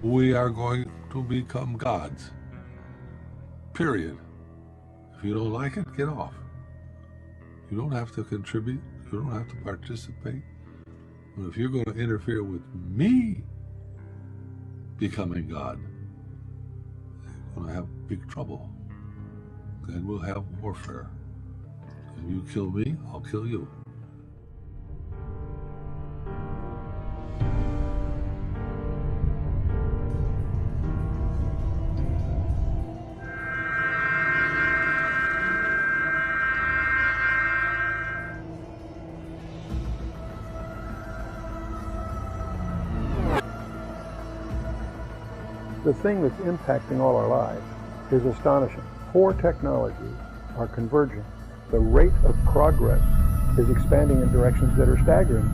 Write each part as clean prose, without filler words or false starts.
We are going to become gods. Period. If you don't like it, get off. You don't have to contribute. You don't have to participate. But if you're going to interfere with me becoming God, you're going to have big trouble. And we'll have warfare. If you kill me, I'll kill you. The thing that's impacting all our lives is astonishing. 4 technologies are converging. The rate of progress is expanding in directions that are staggering.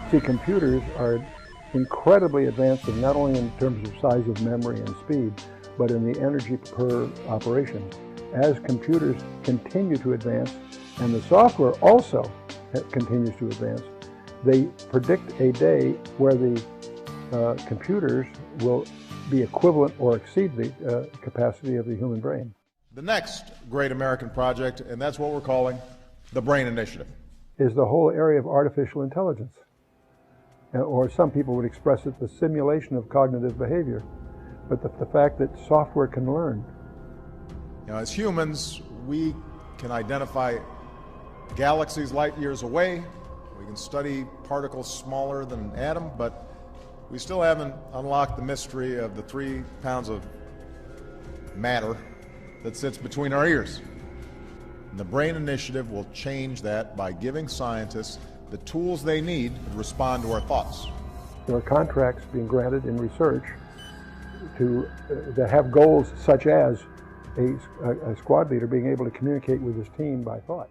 See, computers are incredibly advanced, not only in terms of size of memory and speed, but in the energy per operation. As computers continue to advance, and the software also continues to advance, they predict a day where the computers will be equivalent or exceed the capacity of the human brain. The next great American project, and that's what we're calling the Brain Initiative, is the whole area of artificial intelligence. Or some people would express it the simulation of cognitive behavior, but the fact that software can learn. You know, as humans, we can identify galaxies light years away. We can study particles smaller than an atom, but we still haven't unlocked the mystery of the 3 pounds of matter that sits between our ears. And the Brain Initiative will change that by giving scientists the tools they need to respond to our thoughts. There are contracts being granted in research that have goals such as a squad leader being able to communicate with his team by thought.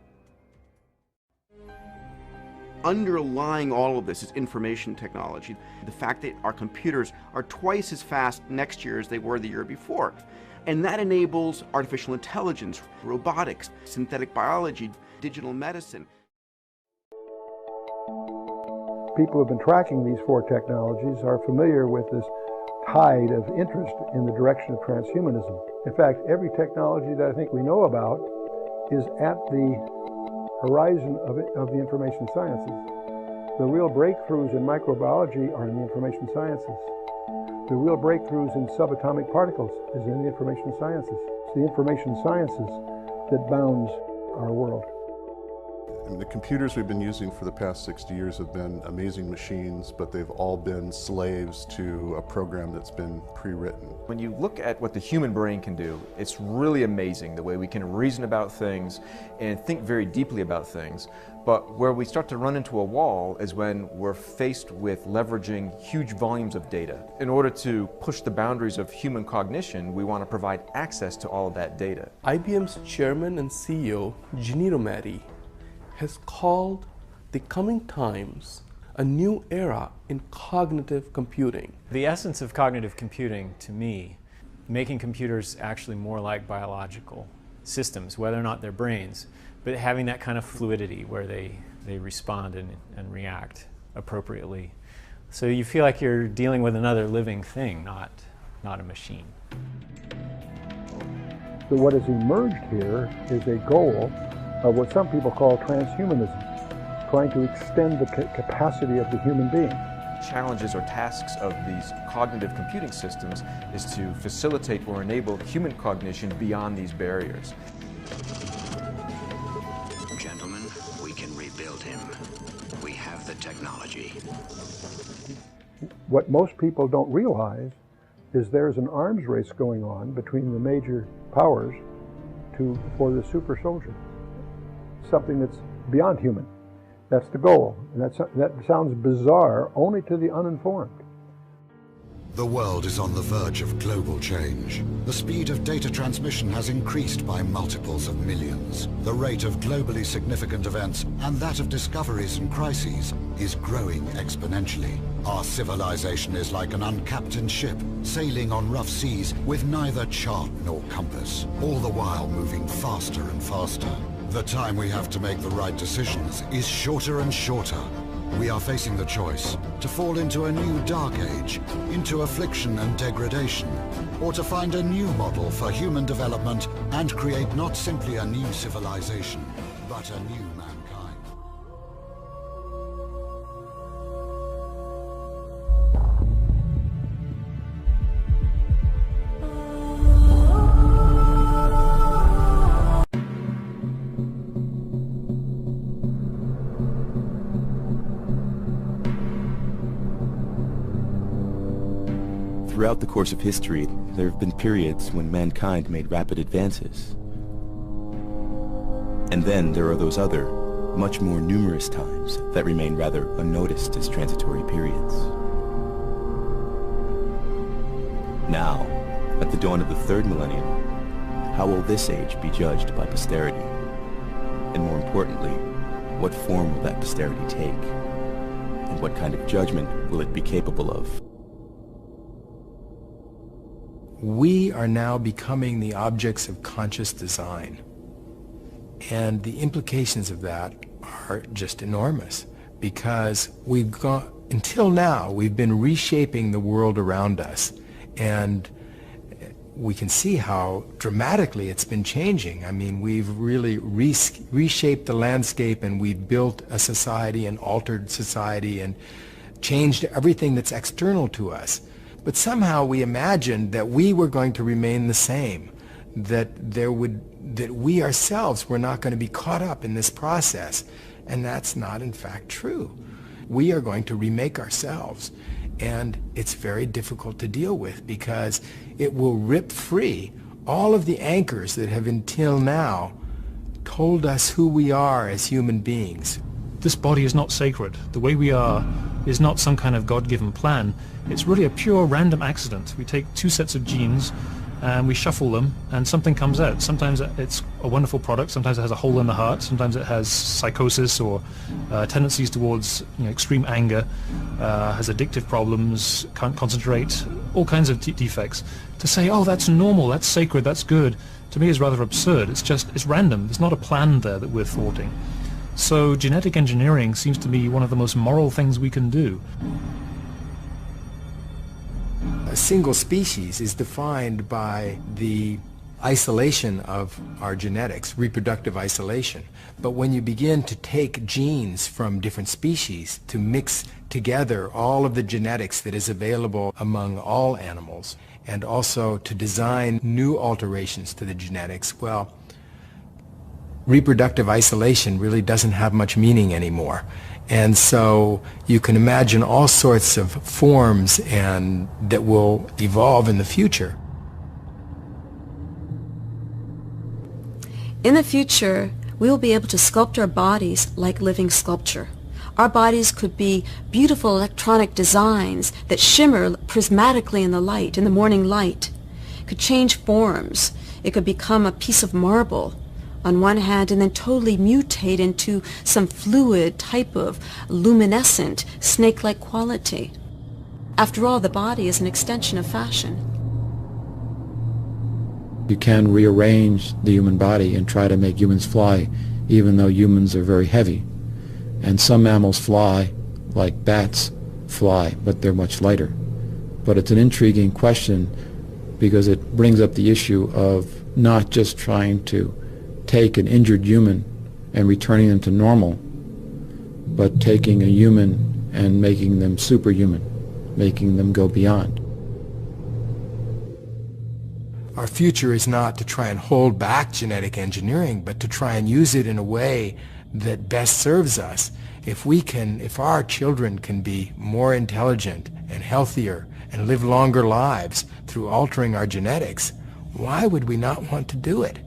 Underlying all of this is information technology. The fact that our computers are twice as fast next year as they were the year before. And that enables artificial intelligence, robotics, synthetic biology, digital medicine. People who have been tracking these 4 technologies are familiar with this tide of interest in the direction of transhumanism. In fact, every technology that I think we know about is at the horizon of the information sciences. The real breakthroughs in microbiology are in the information sciences. The real breakthroughs in subatomic particles is in the information sciences. It's the information sciences that bounds our world. The computers we've been using for the past 60 years have been amazing machines, but they've all been slaves to a program that's been pre-written. When you look at what the human brain can do, it's really amazing the way we can reason about things and think very deeply about things. But where we start to run into a wall is when we're faced with leveraging huge volumes of data. In order to push the boundaries of human cognition, we want to provide access to all of that data. IBM's chairman and CEO, Nimrod, has called the coming times a new era in cognitive computing. The essence of cognitive computing, to me, making computers actually more like biological systems, whether or not they're brains, but having that kind of fluidity where they respond and react appropriately. So you feel like you're dealing with another living thing, not a machine. So what has emerged here is a goal of what some people call transhumanism, trying to extend the capacity of the human being. Challenges or tasks of these cognitive computing systems is to facilitate or enable human cognition beyond these barriers. Gentlemen, we can rebuild him. We have the technology. What most people don't realize is there's an arms race going on between the major powers for the super soldier. Something that's beyond human. That's the goal. And that sounds bizarre only to the uninformed. The world is on the verge of global change. The speed of data transmission has increased by multiples of millions. The rate of globally significant events and that of discoveries and crises is growing exponentially. Our civilization is like an uncaptained ship sailing on rough seas with neither chart nor compass, all the while moving faster and faster. The time we have to make the right decisions is shorter and shorter. We are facing the choice to fall into a new dark age, into affliction and degradation, or to find a new model for human development and create not simply a new civilization, but a new mankind. Throughout the course of history, there have been periods when mankind made rapid advances. And then there are those other, much more numerous times that remain rather unnoticed as transitory periods. Now, at the dawn of the third millennium, how will this age be judged by posterity? And more importantly, what form will that posterity take? And what kind of judgment will it be capable of? We are now becoming the objects of conscious design. And the implications of that are just enormous, because until now, we've been reshaping the world around us. And we can see how dramatically it's been changing. I mean, we've really reshaped the landscape, and we've built a society and altered society and changed everything that's external to us. But somehow we imagined that we were going to remain the same, that we ourselves were not going to be caught up in this process. And that's not in fact true. We are going to remake ourselves. And it's very difficult to deal with, because it will rip free all of the anchors that have until now told us who we are as human beings. This body is not sacred. The way we are is not some kind of God-given plan. It's really a pure random accident. We take two sets of genes and we shuffle them and something comes out. Sometimes it's a wonderful product, sometimes it has a hole in the heart, sometimes it has psychosis or tendencies towards extreme anger, has addictive problems, can't concentrate, all kinds of defects. To say, oh, that's normal, that's sacred, that's good, to me is rather absurd. It's random. There's not a plan there that we're thwarting. So genetic engineering seems to me one of the most moral things we can do. A single species is defined by the isolation of our genetics, reproductive isolation. But when you begin to take genes from different species to mix together all of the genetics that is available among all animals, and also to design new alterations to the genetics, well, reproductive isolation really doesn't have much meaning anymore. And so you can imagine all sorts of forms that will evolve in the future. In the future, we will be able to sculpt our bodies like living sculpture. Our bodies could be beautiful electronic designs that shimmer prismatically in the light, in the morning light. It could change forms. It could become a piece of marble on one hand, and then totally mutate into some fluid type of luminescent, snake-like quality. After all, the body is an extension of fashion. You can rearrange the human body and try to make humans fly, even though humans are very heavy. And some mammals fly, like bats fly, but they're much lighter. But it's an intriguing question, because it brings up the issue of not just trying to take an injured human and returning them to normal, but taking a human and making them superhuman, making them go beyond. Our future is not to try and hold back genetic engineering, but to try and use it in a way that best serves us. If our children can be more intelligent and healthier and live longer lives through altering our genetics, why would we not want to do it?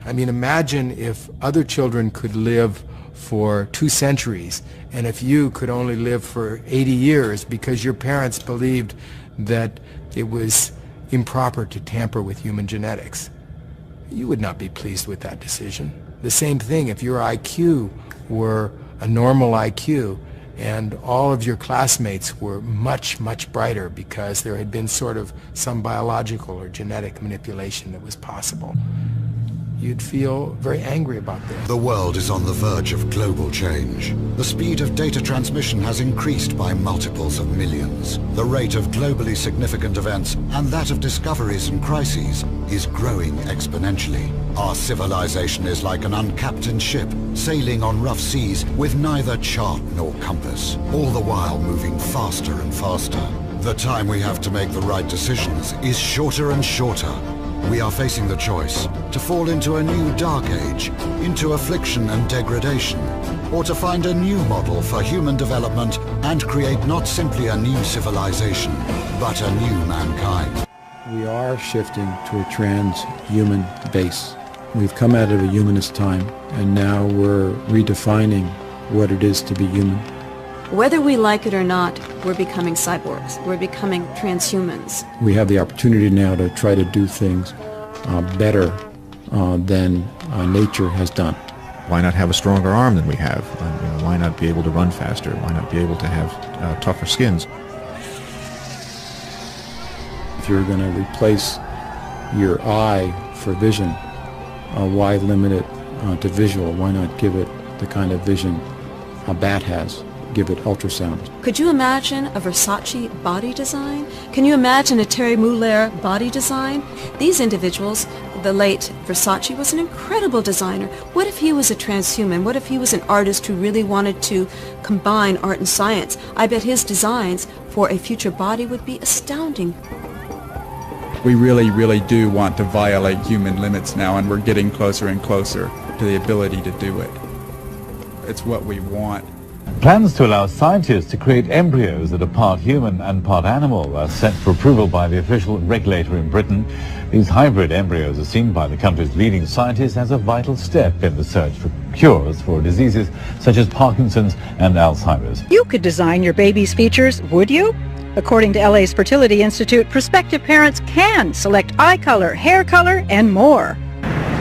I mean, imagine if other children could live for 2 centuries, and if you could only live for 80 years because your parents believed that it was improper to tamper with human genetics. You would not be pleased with that decision. The same thing if your IQ were a normal IQ and all of your classmates were much, much brighter because there had been sort of some biological or genetic manipulation that was possible. you'd feel very angry about this. The world is on the verge of global change. The speed of data transmission has increased by multiples of millions. The rate of globally significant events and that of discoveries and crises is growing exponentially. Our civilization is like an uncaptained ship sailing on rough seas with neither chart nor compass, all the while moving faster and faster. The time we have to make the right decisions is shorter and shorter. We are facing the choice to fall into a new dark age, into affliction and degradation, or to find a new model for human development and create not simply a new civilization, but a new mankind. We are shifting to a transhuman base. We've come out of a humanist time, and now we're redefining what it is to be human. Whether we like it or not, we're becoming cyborgs. We're becoming transhumans. We have the opportunity now to try to do things better than nature has done. Why not have a stronger arm than we have? Why not be able to run faster? Why not be able to have tougher skins? If you're going to replace your eye for vision, why limit it to visual? Why not give it the kind of vision a bat has? Give it ultrasound. Could you imagine a Versace body design? Can you imagine a Terry Mugler body design? These individuals, the late Versace was an incredible designer. What if he was a transhuman? What if he was an artist who really wanted to combine art and science? I bet his designs for a future body would be astounding. We really do want to violate human limits now, and we're getting closer and closer to the ability to do it. It's what we want. Plans to allow scientists to create embryos that are part human and part animal are set for approval by the official regulator in Britain. These hybrid embryos are seen by the country's leading scientists as a vital step in the search for cures for diseases such as Parkinson's and Alzheimer's. You could design your baby's features, would you? According to LA's Fertility Institute, prospective parents can select eye color, hair color, and more.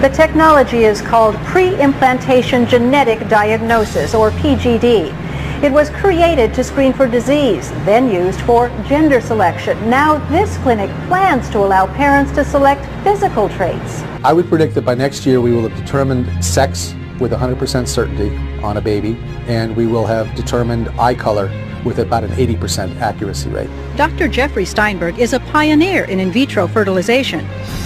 The technology is called pre-implantation genetic diagnosis, or PGD. It was created to screen for disease, then used for gender selection. Now this clinic plans to allow parents to select physical traits. I would predict that by next year we will have determined sex with 100% certainty on a baby, and we will have determined eye color with about an 80% accuracy rate. Dr. Jeffrey Steinberg is a pioneer in vitro fertilization.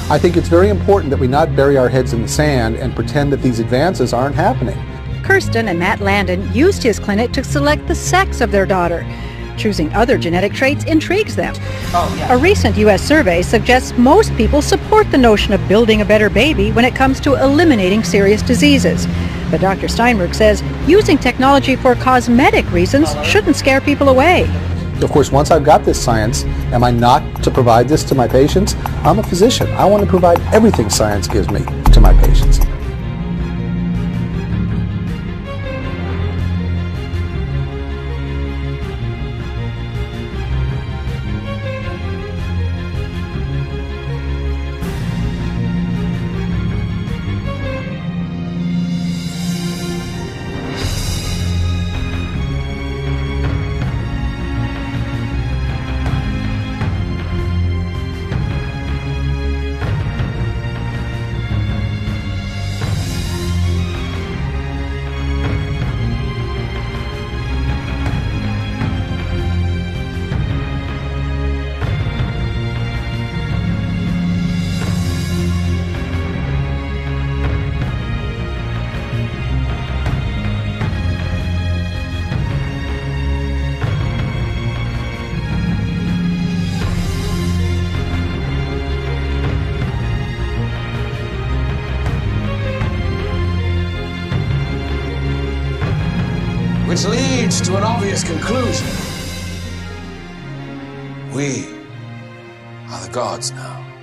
I think it's very important that we not bury our heads in the sand and pretend that these advances aren't happening. Kirsten and Matt Landon used his clinic to select the sex of their daughter. Choosing other genetic traits intrigues them. A recent U.S. survey suggests most people support the notion of building a better baby when it comes to eliminating serious diseases. But Dr. Steinberg says using technology for cosmetic reasons shouldn't scare people away. Of course, once I've got this science, am I not to provide this to my patients? I'm a physician. I want to provide everything science gives me to my patients. Which leads to an obvious conclusion. We are the gods now.